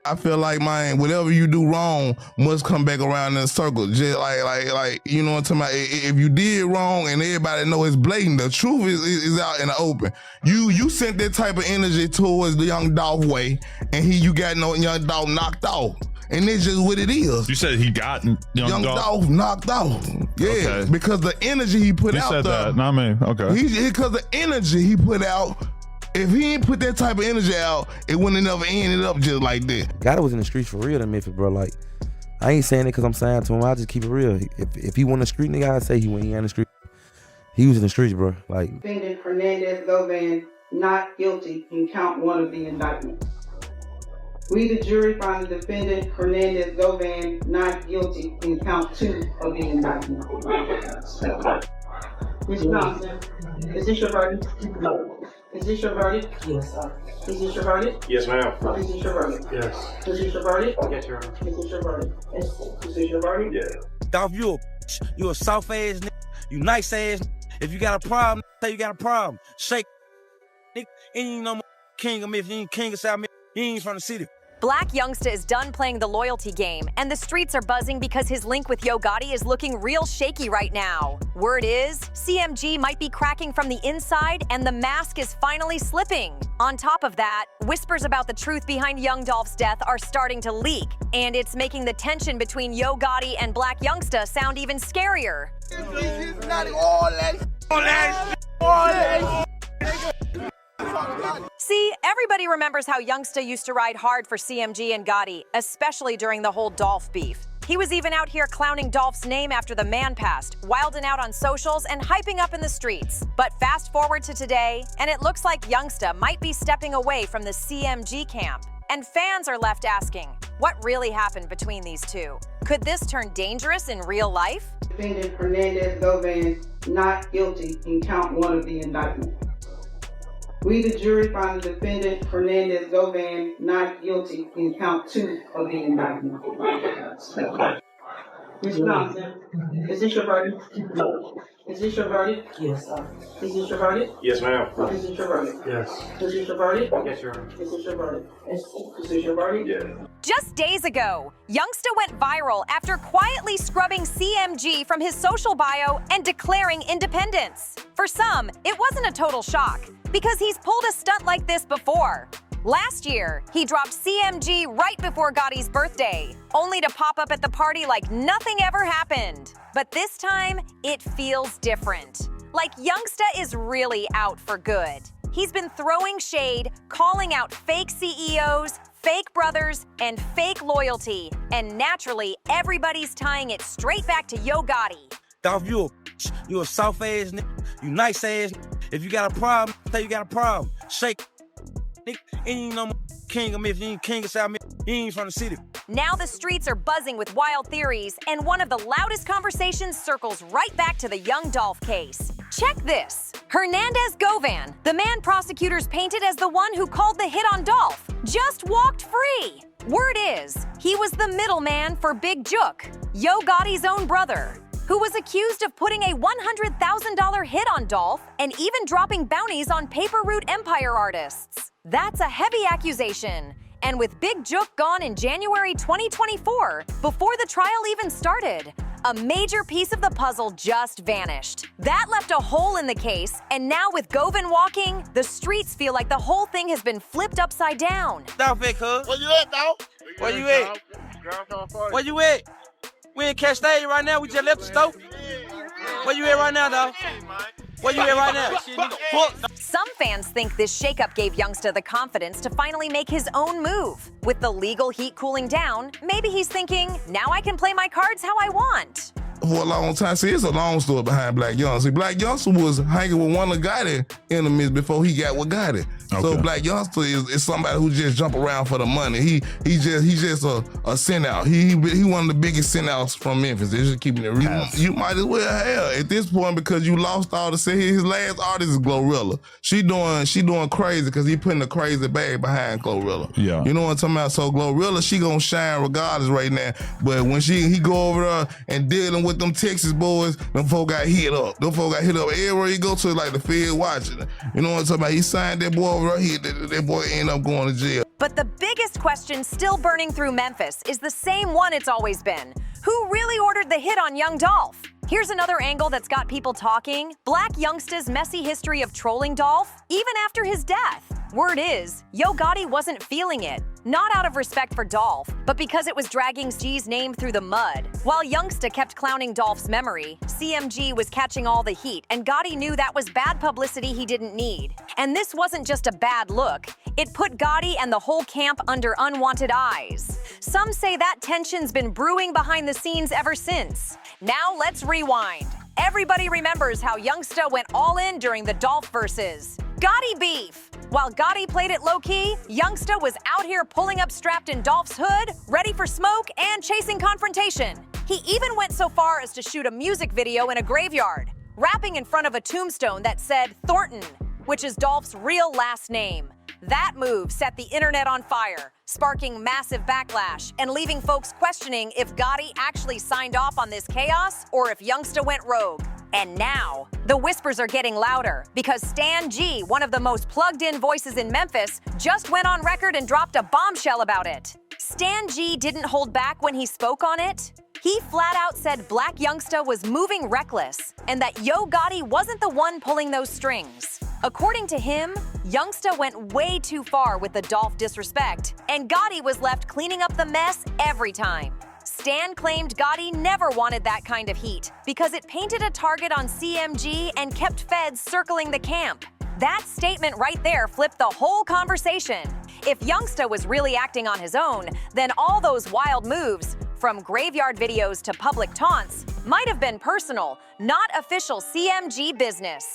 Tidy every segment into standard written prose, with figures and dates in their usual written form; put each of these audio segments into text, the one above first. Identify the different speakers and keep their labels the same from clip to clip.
Speaker 1: I feel like, man, whatever you do wrong must come back around in a circle. Just like you know what I'm talking about? If you did wrong and everybody know it's blatant, the truth is out in the open. You sent that type of energy towards the Young Dolph way, and you got Young Dolph knocked off. And it's just what it is.
Speaker 2: You said he got Young
Speaker 1: Dolph knocked off. Yeah, okay. Because the energy he put out
Speaker 2: said
Speaker 1: there.
Speaker 2: That. No, I mean, okay.
Speaker 1: Because the energy he put out, if he ain't put that type of energy out, it wouldn't have never ended up just like that.
Speaker 3: Gotti was in the streets for real in Memphis, bro. Like, I ain't saying it because I'm saying to him. I just keep it real. If he wasn't a street nigga, I'd say he wasn't in the street. He was in the streets, bro. Like,
Speaker 4: Defendant Hernandez Govan not guilty in count 1 of the indictment. We, the jury, find the defendant Hernandez Govan not guilty in count 2 of the indictment. Ms. Johnson, is this your verdict? No. Is this your verdict? Yes, sir. Is this your verdict?
Speaker 5: Yes, ma'am.
Speaker 4: Is this your verdict?
Speaker 5: Yes.
Speaker 4: Is this your verdict?
Speaker 5: Yes, Your Honor.
Speaker 4: Is this your verdict? Yes. Is this your verdict?
Speaker 5: Yeah.
Speaker 6: Dolph, you a soft ass nigga. You nice ass. If you got a problem, say you got a problem. Shake, nigga. Ain't no more king of Memphis. You ain't king of South Memphis. You ain't from the city.
Speaker 7: Black Youngsta is done playing the loyalty game, and the streets are buzzing because his link with Yo Gotti is looking real shaky right now. Word is, CMG might be cracking from the inside, and the mask is finally slipping. On top of that, whispers about the truth behind Young Dolph's death are starting to leak, and it's making the tension between Yo Gotti and Black Youngsta sound even scarier. See, everybody remembers how Youngsta used to ride hard for CMG and Gotti, especially during the whole Dolph beef. He was even out here clowning Dolph's name after the man passed, wilding out on socials and hyping up in the streets. But fast forward to today, and it looks like Youngsta might be stepping away from the CMG camp. And fans are left asking, what really happened between these two? Could this turn dangerous in real life?
Speaker 4: Defendant Hernandez Govan not guilty in count 1 of the indictment. We, the jury, find the defendant Hernandez Govan not guilty in count 2 of the indictment. Ms. Johnson, is this your verdict? No. Is this your verdict? Yes, sir. Is this your verdict?
Speaker 5: Yes, ma'am.
Speaker 4: Is this your verdict?
Speaker 5: Yes.
Speaker 4: Is this your verdict?
Speaker 5: Yes, Your Honor.
Speaker 4: Is this your verdict? Is this your verdict?
Speaker 5: Yeah.
Speaker 7: Just days ago, Youngsta went viral after quietly scrubbing CMG from his social bio and declaring independence. For some, it wasn't a total shock, because he's pulled a stunt like this before. Last year, he dropped CMG right before Gotti's birthday, only to pop up at the party like nothing ever happened. But this time, it feels different. Like Youngsta is really out for good. He's been throwing shade, calling out fake CEOs, fake brothers, and fake loyalty. And naturally, everybody's tying it straight back to Yo Gotti.
Speaker 6: Dolph, you a soft ass nigga. You nice ass. If you got a problem, say you got a problem. Shake, nigga. Ain't no more king of Memphis. You ain't king of South Memphis. You ain't from the city.
Speaker 7: Now the streets are buzzing with wild theories, and one of the loudest conversations circles right back to the Young Dolph case. Check this. Hernandez Govan, the man prosecutors painted as the one who called the hit on Dolph, just walked free. Word is, he was the middleman for Big Jook, Yo Gotti's own brother, who was accused of putting a $100,000 hit on Dolph and even dropping bounties on paper route empire artists. That's a heavy accusation. And with Big Jook gone in January 2024, before the trial even started, a major piece of the puzzle just vanished. That left a hole in the case, and now with Govan walking, the streets feel like the whole thing has been flipped upside down.
Speaker 6: Dolph, cuz.
Speaker 5: Where you at, dog?
Speaker 6: Where you at? Where you at? We in Cash Stadium right now. We just left the stove. Where you at right now, dog? Where you at right now?
Speaker 7: Some fans think this shakeup gave Youngsta the confidence to finally make his own move. With the legal heat cooling down, maybe he's thinking, now I can play my cards how I want.
Speaker 1: For a long time, see, it's a long story behind Black Youngsta. See, Black Youngsta was hanging with one of Gotti enemies before he got with Gotti. Okay. So Black Youngsta is somebody who just jump around for the money. He's just a send out. He one of the biggest send outs from Memphis. They're just keeping it real. You might as well have at this point because you lost all the his last artist is Glorilla. She doing crazy because he putting a crazy bag behind Glorilla.
Speaker 2: Yeah.
Speaker 1: You know what I'm talking about? So Glorilla, she gonna shine regardless right now. But when he go over there and dealing with with them Texas boys, them folk got hit up. Them folk got hit up everywhere you go to, like the Fed watching. You know what I'm talking about? He signed that boy right here. That boy ended up going to jail.
Speaker 7: But the biggest question still burning through Memphis is the same one it's always been. Who really ordered the hit on Young Dolph? Here's another angle that's got people talking. Black Youngsta's messy history of trolling Dolph, even after his death. Word is, Yo Gotti wasn't feeling it. Not out of respect for Dolph, but because it was dragging G's name through the mud. While Youngsta kept clowning Dolph's memory, CMG was catching all the heat, and Gotti knew that was bad publicity he didn't need. And this wasn't just a bad look. It put Gotti and the whole camp under unwanted eyes. Some say that tension's been brewing behind the scenes ever since. Now let's rewind. Everybody remembers how Youngsta went all in during the Dolph versus Gotti beef. While Gotti played it low-key, Youngsta was out here pulling up strapped in Dolph's hood, ready for smoke and chasing confrontation. He even went so far as to shoot a music video in a graveyard, rapping in front of a tombstone that said Thornton, which is Dolph's real last name. That move set the internet on fire, sparking massive backlash and leaving folks questioning if Gotti actually signed off on this chaos or if Youngsta went rogue. And now, the whispers are getting louder because Stan G, one of the most plugged-in voices in Memphis, just went on record and dropped a bombshell about it. Stan G didn't hold back when he spoke on it. He flat out said Black Youngsta was moving reckless and that Yo Gotti wasn't the one pulling those strings. According to him, Youngsta went way too far with the Dolph disrespect, and Gotti was left cleaning up the mess every time. Stan claimed Gotti never wanted that kind of heat because it painted a target on CMG and kept feds circling the camp. That statement right there flipped the whole conversation. If Youngsta was really acting on his own, then all those wild moves, from graveyard videos to public taunts, might have been personal, not official CMG business.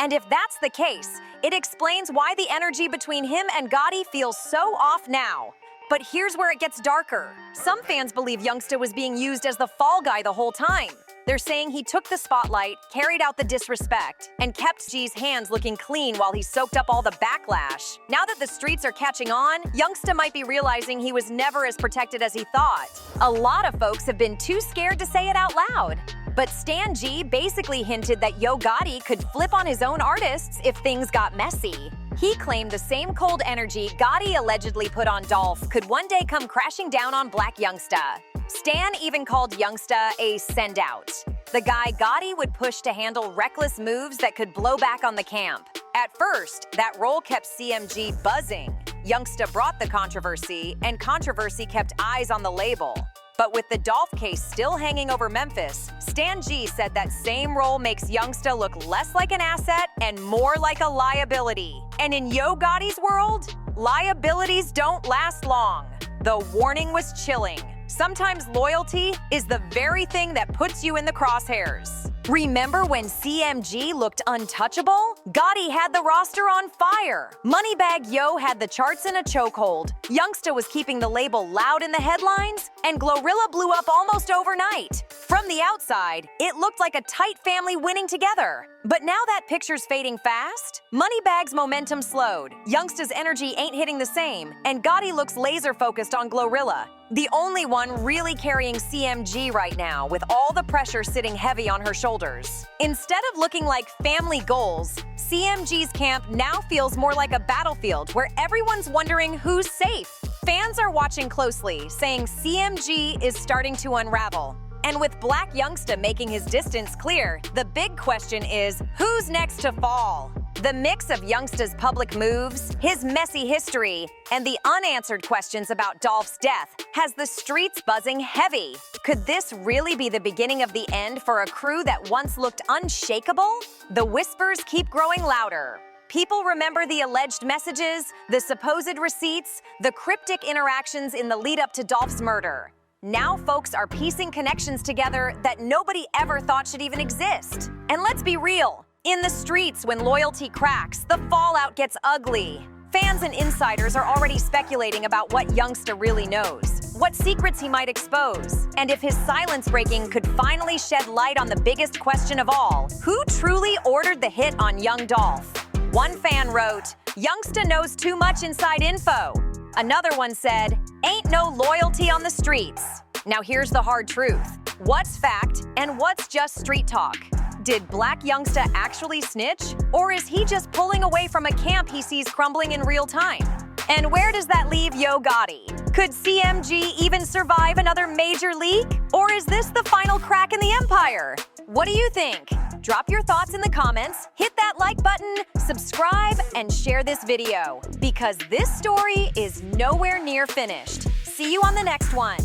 Speaker 7: And if that's the case, it explains why the energy between him and Gotti feels so off now. But here's where it gets darker. Some fans believe Youngsta was being used as the fall guy the whole time. They're saying he took the spotlight, carried out the disrespect, and kept G's hands looking clean while he soaked up all the backlash. Now that the streets are catching on, Youngsta might be realizing he was never as protected as he thought. A lot of folks have been too scared to say it out loud. But Stan G basically hinted that Yo Gotti could flip on his own artists if things got messy. He claimed the same cold energy Gotti allegedly put on Dolph could one day come crashing down on Black Youngsta. Stan even called Youngsta a send-out, the guy Gotti would push to handle reckless moves that could blow back on the camp. At first, that role kept CMG buzzing. Youngsta brought the controversy, and controversy kept eyes on the label. But with the Dolph case still hanging over Memphis, Stan G said that same role makes Youngsta look less like an asset and more like a liability. And in Yo Gotti's world, liabilities don't last long. The warning was chilling. Sometimes loyalty is the very thing that puts you in the crosshairs. Remember when CMG looked untouchable? Gotti had the roster on fire. Moneybag Yo had the charts in a chokehold. Youngsta was keeping the label loud in the headlines, and Glorilla blew up almost overnight. From the outside, it looked like a tight family winning together. But now that picture's fading fast, Moneybag's momentum slowed. Youngsta's energy ain't hitting the same, and Gotti looks laser-focused on Glorilla, the only one really carrying CMG right now, with all the pressure sitting heavy on her shoulders. Instead of looking like family goals, CMG's camp now feels more like a battlefield where everyone's wondering who's safe. Fans are watching closely, saying CMG is starting to unravel. And with Black Youngsta making his distance clear, the big question is, who's next to fall? The mix of Youngsta's public moves, his messy history, and the unanswered questions about Dolph's death has the streets buzzing heavy. Could this really be the beginning of the end for a crew that once looked unshakable? The whispers keep growing louder. People remember the alleged messages, the supposed receipts, the cryptic interactions in the lead-up to Dolph's murder. Now folks are piecing connections together that nobody ever thought should even exist. And let's be real. In the streets, when loyalty cracks, the fallout gets ugly. Fans and insiders are already speculating about what Youngsta really knows, what secrets he might expose, and if his silence breaking could finally shed light on the biggest question of all: who truly ordered the hit on Young Dolph? One fan wrote, "Youngsta knows too much inside info." Another one said, "Ain't no loyalty on the streets." Now here's the hard truth. What's fact and what's just street talk? Did Black Youngsta actually snitch? Or is he just pulling away from a camp he sees crumbling in real time? And where does that leave Yo Gotti? Could CMG even survive another major leak? Or is this the final crack in the empire? What do you think? Drop your thoughts in the comments, hit that like button, subscribe, and share this video, because this story is nowhere near finished. See you on the next one.